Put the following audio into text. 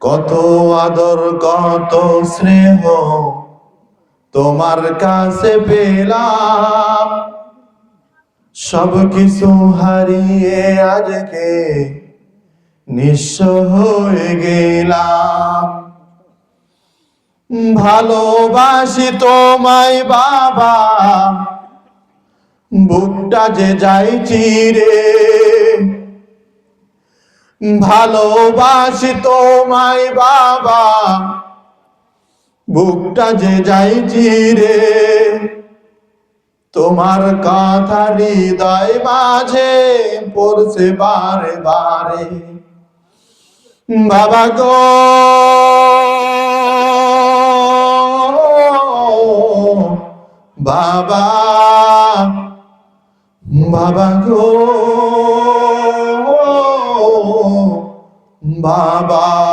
কত আদর কত স্নেহ তোমার কাছে পেলাম, সব কিছু হারিয়ে আজকে নিঃস্ব হয়ে গেলাম। ভালোবাসি তোমায় বাবা, বুকটা যে যায় চিরে। ভালোবাসি তোমায় বাবা, বুকটা যে যায় চিরে। তোমার কথা হৃদয় মাঝে পড়ছে বারে বারে। বাবা গো, বাবা, বাবা গো, বাবা।